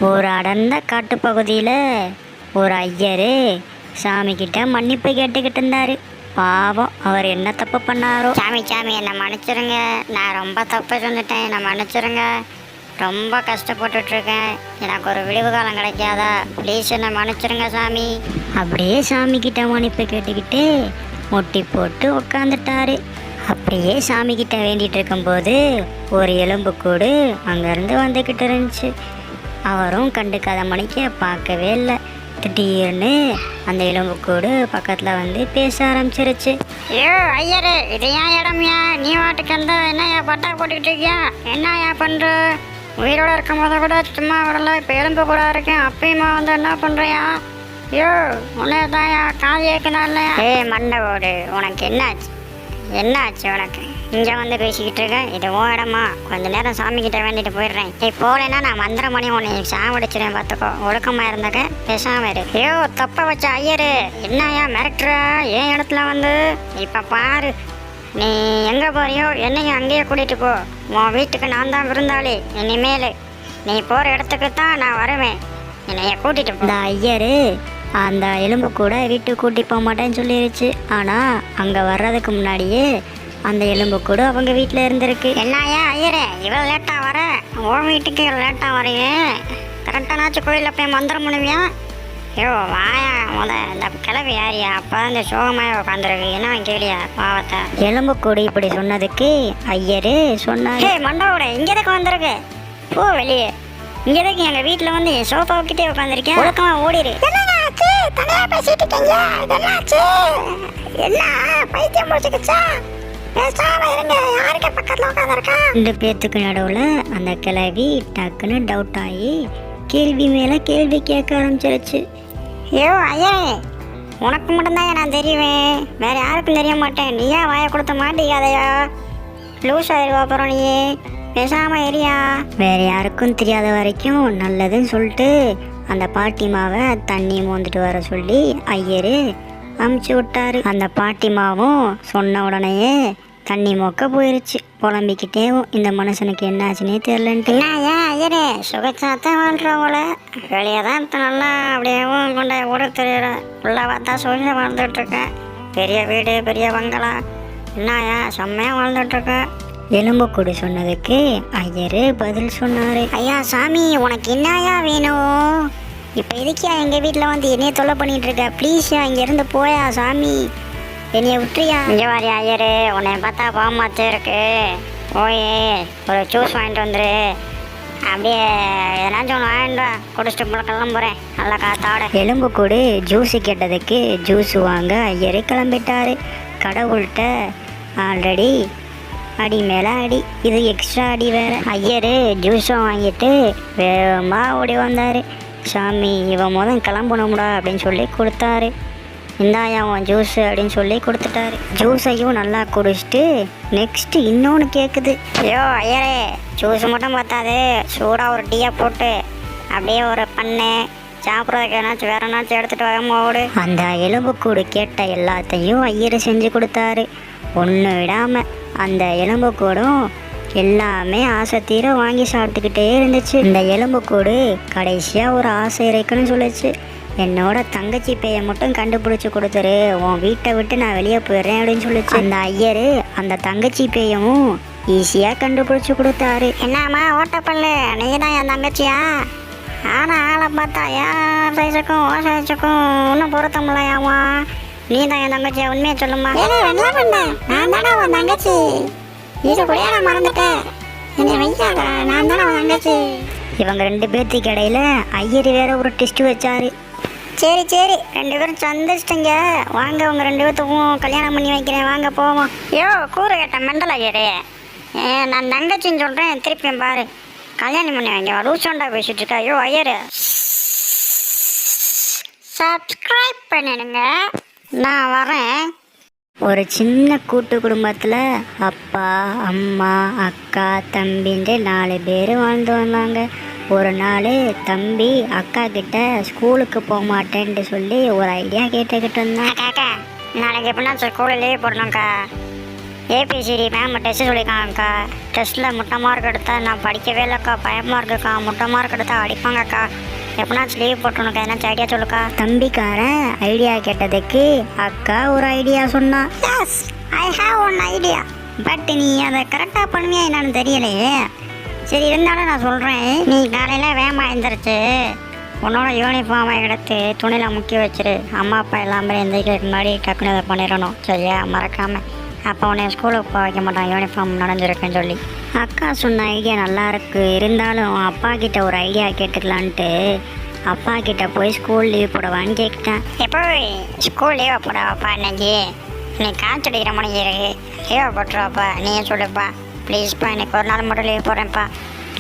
ஒரு அடர்ந்த காட்டுப்பகுதியில் ஒரு ஐயர் சாமிக்கிட்ட மன்னிப்பு கேட்டுக்கிட்டு இருந்தார். பாவம், அவர் என்ன தப்பு பண்ணாரோ. சாமி சாமி என்னை மன்னிச்சிருங்க, நான் ரொம்ப தப்பு செஞ்சுட்டேன், என்னை மன்னிச்சிருங்க, ரொம்ப கஷ்டப்பட்டுட்ருக்கேன், எனக்கு ஒரு விடுவு காலம் கிடைக்காதா, ப்ளீஸ் என்னை மன்னிச்சிருங்க சாமி. அப்படியே சாமிக்கிட்ட மன்னிப்பு கேட்டுக்கிட்டு முட்டி போட்டு உட்காந்துட்டாரு. அப்படியே சாமிக்கிட்ட வேண்டிகிட்டு இருக்கும்போது ஒரு எலும்புக்கூடு அங்கேருந்து வந்துக்கிட்டு இருந்துச்சு. அவரும் கண்டுக்காத மணிக்கு பார்க்கவே இல்லை. திடீர்னு அந்த எலும்புக்கூடு பக்கத்தில் வந்து பேச ஆரம்பிச்சிருச்சு. ஐயோ ஐயரு, இது ஏன் இடம்யா, நீ வாட்டுக்கு வந்த என்னையா பட்டா போட்டுக்கிட்டு இருக்கியா, என்னையா பண்ணுற, உயிரோடு இருக்கும் போது கூட சும்மா விடல, இப்போ எலும்பு கூட இருக்கேன், அப்பயுமா வந்து என்ன பண்ணுறியா, ஐயோ உன்னே தாயா காது ஏற்குதா இல்லையா. மண்டவோடு, உனக்கு என்னாச்சு என்னாச்சு உனக்கு, இங்கே வந்து பேசிக்கிட்டு இருக்கேன், இது ஓ இடமா, கொஞ்ச நேரம் சாமிக்கிட்ட வேண்டிட்டு போயிடுறேன், நீ போகலன்னா நான் மந்திர மணி உன்னை சாவடிச்சிடேன், பார்த்துக்கோ, ஒழுக்கமாக இருந்தக்க பேசாமல் இரு. ஐயோ தப்ப வச்ச ஐயரு, என்னையா மிரட்டுற, என் இடத்துல வந்து, இப்போ பாரு, நீ எங்கே போறியோ என்னையும் அங்கேயே கூட்டிகிட்டு போ, உன் வீட்டுக்கு நான் தான் விருந்தாளி, இனிமேல் நீ போகிற இடத்துக்கு தான் நான் வருவேன், என்னைய கூட்டிகிட்டு போ. இந்த ஐயர் அந்த எலும்பு கூட வீட்டுக்கு கூட்டி போக மாட்டேன்னு சொல்லிருச்சு. ஆனால் அங்கே வர்றதுக்கு முன்னாடியே அந்த எலும்பு கூட அவங்க வீட்டில் இருந்திருக்கு. என்னையா ஐயரே, இவ்வளோ லேட்டாக வர, உன் வீட்டுக்கு இவ்வளோ லேட்டாக வரையும், கரெக்டானாச்சும் கோயிலில் போய் மந்திரம் பண்ணுவியா. ஐயோ வாயா இந்த கிளவி யாரியா, அப்போ இந்த சோகமாக உட்காந்துருக்கு, என்ன கேளியா பாவத்தை. எலும்புக்கூடு இப்படி சொன்னதுக்கு ஐயர் சொன்னார், மண்டவோட இங்கே எதுக்கு வந்திருக்கு, போ வெளியே, இங்கே எதுக்கு எங்கள் வீட்டில் வந்து சோஃபாவுக்கிட்டே உட்காந்துருக்கேன், ஒழுக்கமாக ஓடிடு. தனியா பேசிட்டு இருக்கீங்க, என்னாச்சு, என்ன பைத்தியம் முடிச்சுக்கிச்சா, பேசாம இருங்க, யாருக்கு பக்கத்தில் உட்காந்துருக்கா. 2 பேர்த்துக்கு நடுவில் அந்த கிளவி டக்குன்னு டவுட் ஆகி கேள்வி மேலே கேள்வி கேட்க ஆரம்பிச்சிருச்சு. ஐயோ ஐயா, உனக்கு மட்டும்தான் நான் தெரியுவேன், வேற யாருக்கும் தெரிய மாட்டேன், நீயா வாயை கொடுத்த மாட்டேங்காதையா, லூஸ் ஆயிடுவா, அப்புறம் நீ பேசாம ஏரியா. வேற யாருக்கும் தெரியாத வரைக்கும் நல்லதுன்னு சொல்லிட்டு அந்த பாட்டிமாவை தண்ணி மோந்துட்டு வர சொல்லி ஐயர் அமுச்சு விட்டாரு. அந்த பாட்டிமாவும் சொன்ன உடனேயே தண்ணி மொக்க போயிருச்சு. புலம்பிக்கிட்டேவும் இந்த மனுஷனுக்கு என்ன ஆச்சுன்னே தெரிலன்ட்டு. என்ன ஐயரே, சுகச்சாத்தான் வாழ்றவங்கள வெளியே தான் நல்லா அப்படியேவும் கொண்ட ஊட தெரியல, ஃபுல்லாக தான் சுழிஞ்ச வாழ்ந்துட்டுருக்கேன், பெரிய வீடு பெரிய பங்களா, என்னயா செம்மையாக வாழ்ந்துட்டுருக்கேன். எலும்புக்கூடு சொன்னதுக்கு ஐயர் பதில் சொன்னார். ஐயா சாமி, உனக்கு என்னையா வேணும், இப்போ எதுக்கியா எங்கள் வீட்டில் வந்து என்னைய தொல்லை பண்ணிகிட்டு இருக்க, ப்ளீஸ்யா இங்கேருந்து போயா சாமி, என்னைய விட்டுறியா. இங்கே வாரியா ஐயரு, உன்னை பார்த்தா பாமாச்சு இருக்கு, போய் ஒரு ஜூஸ் வாங்கிட்டு வந்துரு, அப்படியே எதனாச்சும் ஒன்று வாங்கிட்டு குடிச்சிட்டு போல கிளம்புறேன் நல்லா காத்தாட. எலும்புக்கூடு ஜூஸு கேட்டதுக்கு ஜூஸ் வாங்க ஐயர் கிளம்பிட்டாரு. கடவுள்கிட்ட ஆல்ரெடி அடி மேலே அடி, இது எக்ஸ்ட்ரா அடி வேறு. ஐயர் ஜூஸும் வாங்கிட்டு வேகமாக ஓடி வந்தார். சாமி இவன் கிளம்பணும்டா அப்படின்னு சொல்லி கொடுத்தாரு. இந்தாயா உன் ஜூஸு அப்படின்னு சொல்லி கொடுத்துட்டாரு. ஜூஸையும் நல்லா குடிச்சிட்டு நெக்ஸ்ட்டு இன்னொன்று கேட்குது. ஐயோ ஐயரே, ஜூஸ் மட்டும் பார்த்தாது, சூடாக ஒரு டீயை போட்டு அப்படியே ஒரு பண்ணு சாப்பிட்றதுக்கு ஏன்னாச்சும் வேற என்னாச்சும் எடுத்துகிட்டு வராம ஓடு. அந்த எலும்புக்கூடு கேட்ட எல்லாத்தையும் ஐயர் செஞ்சு கொடுத்தாரு, ஒன்று விடாமல். அந்த எலும்புக்கூடும் எல்லாமே ஆசை தீர வாங்கி சாப்பிட்டுக்கிட்டே இருந்துச்சு. இந்த எலும்புக்கூடு கடைசியாக ஒரு ஆசை இருக்குன்னு சொல்லிச்சு. என்னோட தங்கச்சி பையை மட்டும் கண்டுபிடிச்சி கொடுத்துரு, உன் வீட்டை விட்டு நான் வெளியே போயிடுறேன் அப்படின்னு சொல்லிச்சு. அந்த ஐயர் அந்த தங்கச்சி பையவும் ஈஸியாக கண்டுபிடிச்சி கொடுத்தாரு. என்னம்மா ஓட்டப்பல்லு, நீ தான் என் தங்கச்சியா, ஆனால் ஆளை பார்த்தா ஏன் சைஸுக்கும் ஓ சைஸுக்கும் ஒன்றும் பொருத்தமில்லையாமா, நீ தான் என் தங்கச்சியா, உண்மையை சொல்லுமா. என்ன பண்ண, நான் தானே உன் தங்கச்சி, இது கூட நான் மறந்துட்டேன், என்னை வைக்காத, நான் தானே உன் தங்கச்சி. இவங்க 2 பேர்த்துக்கு இடையில ஐயர் வேற ஒரு டெஸ்ட் வச்சாரு. சரி 2 பேரும் சந்திச்சிட்டீங்க, வாங்க உங்க 2 பேர்த்துக்கும் கல்யாணம் பண்ணி வைக்கிறேன், வாங்க போவோம். ஐயோ கூறு கேட்ட மெண்டல் ஐயரே, நான் தங்கச்சின்னு சொல்கிறேன், திருப்பியும் பாரு, கல்யாணம் பண்ணி வைங்க, ரூசோண்டா பேசிட்டு இருக்கா. ஐயோ ஐயரு, சப்ஸ்கிரைப் பண்ணிடுங்க, நான் வரேன். ஒரு சின்ன கூட்டு குடும்பத்தில் அப்பா அம்மா அக்கா தம்பின்ட்டு 4 பேர் வாழ்ந்து வந்தாங்க. ஒரு நாள் தம்பி அக்கா கிட்ட ஸ்கூலுக்கு போக மாட்டேன்ட்டு சொல்லி ஒரு ஐடியா கேட்டுக்கிட்டு இருந்தான். நாளைக்கு எப்படின்னா ஸ்கூலில் லீவ் போடணும்க்கா, ஏபிசிடி மேம் டெஸ்ட் சொல்லியிருக்காங்கக்கா. டெஸ்ட்டில் முட்டை மார்க் எடுத்தா நான் படிக்கவே இல்லைக்கா, பயமாக இருக்குக்கா. முட்டை மார்க் எடுத்தா அடிப்பாங்கக்கா. எப்படினாச்சும் லீவ் போட்டுனுக்கா, என்னாச்சும் ஐடியா சொல்லுக்கா. தம்பிக்காரன் ஐடியா கேட்டதுக்கு அக்கா ஒரு ஐடியா சொன்னா. Yes, I have one idea. But நீ அதை கரெக்டாக பண்ணுவியா என்னன்னு தெரியலையே. சரி, இருந்தாலும் நான் சொல்கிறேன். நீ காலையில் வேகமாக எழுந்திரிச்சு உன்னோட யூனிஃபார்மை எடுத்து துணியில் முக்கி வச்சிரு. அம்மா அப்பா எல்லாமே எந்திரிக்கிறதுக்கு முன்னாடி டக்குனு அதை பண்ணிடணும், சரியா? மறக்காமல். அப்போ உன்னை ஸ்கூலுக்கு போக வைக்க மாட்டான், யூனிஃபார்ம் நனைஞ்சிருக்குன்னு சொல்லி. அக்கா சொன்ன ஐடியா நல்லா இருக்கு. இருந்தாலும் அப்பா கிட்ட ஒரு ஐடியா கேட்டுக்கலான்ட்டு அப்பா கிட்ட போய் ஸ்கூல் லீவ் போடவான்னு கேட்டேன். எப்போ ஸ்கூல் லீவை போடாவாப்பா இன்னைக்கு? நீ காய்ச்சி அடிக்கிற மணிக்கு இருக்கு, லீவை போட்டுருவாப்பா. நீயே சொல்லுப்பா ப்ளீஸ்ப்பா, இன்னைக்கு ஒரு நாள் மட்டும் லீவ் போடுறேன்ப்பா.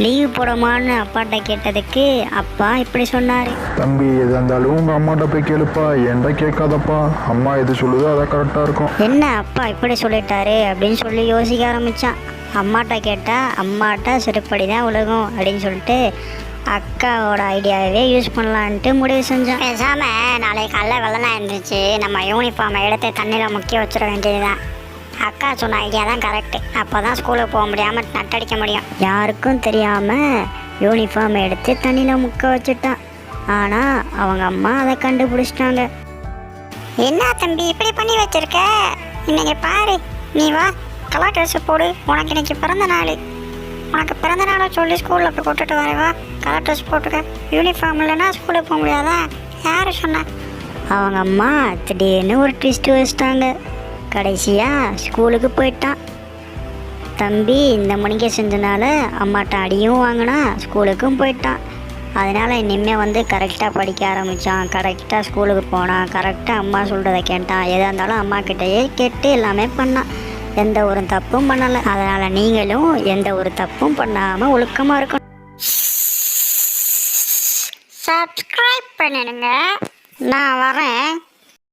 லீவ் போடமான்னு அப்பாட்ட கேட்டதுக்கு அப்பா இப்படி சொன்னார். தம்பி, எது இருந்தாலும் உங்கள் அம்மாட்ட போய் கேளுப்பா, என்கிட்ட கேட்காதப்பா. அம்மா எது சொல்லுதோ அதை கரெக்டாக இருக்கும். என்ன அப்பா இப்படி சொல்லிட்டாரு அப்படின்னு சொல்லி யோசிக்க ஆரம்பித்தான். அம்மாட்ட கேட்டால் அம்மாட்ட செருப்படி தான் உலகம் அப்படின்னு சொல்லிட்டு அக்காவோட ஐடியாவே யூஸ் பண்ணலான்ட்டு முடிவு செஞ்சான். பேசாமல் நாளைக்கு காலைல வெள்ளனா எழுந்திரிச்சு நம்ம யூனிஃபார்மை எடுத்து தண்ணியில் முக்கி வச்சிட வேண்டியதுதான். அக்கா சொன்ன ஐடியா தான் கரெக்டு. அப்போ தான் ஸ்கூலுக்கு போக முடியாமல் நட்டடிக்க முடியும். யாருக்கும் தெரியாமல் யூனிஃபார்ம் எடுத்து தண்ணியில் முக்க வச்சுட்டான். ஆனால் அவங்க அம்மா அதை கண்டுபிடிச்சிட்டாங்க. என்ன தம்பி இப்படி பண்ணி வச்சிருக்க? இன்னைக்கு பாரு, நீ வா கலர் ட்ரெஸ்ஸு போடு. உனக்கு இன்னைக்கு பிறந்த நாள். உனக்கு பிறந்த நாளை சொல்லி ஸ்கூலில் போய் கொட்டுட்டு வரவா. கலர் ட்ரெஸ் போட்டுக்க. யூனிஃபார்ம் இல்லைன்னா ஸ்கூலுக்கு போக முடியாதா? யார் சொன்னா? அவங்க அம்மா திடீர்னு ஒரு ட்விஸ்ட் வச்சிட்டாங்க. கடைசியாக ஸ்கூலுக்கு போயிட்டான். தம்பி இந்த மணிக்கு செஞ்சனால அம்மாட்ட அடியும் வாங்கினா, ஸ்கூலுக்கும் போயிட்டான். அதனால் இனிமேல் வந்து கரெக்டாக படிக்க ஆரம்பித்தான். கரெக்டாக ஸ்கூலுக்கு போனான். கரெக்டாக அம்மா சொல்கிறத கேட்டான். எதாக இருந்தாலும் அம்மா கிட்டேயே கேட்டு எல்லாமே பண்ணான். எந்த ஒரு தப்பும் பண்ணலை. அதனால் நீங்களும் எந்த ஒரு தப்பும் பண்ணாமல் ஒழுக்கமாக இருக்கணும். சப்ஸ்கிரைப் பண்ணிடுங்க. நான் வரேன்.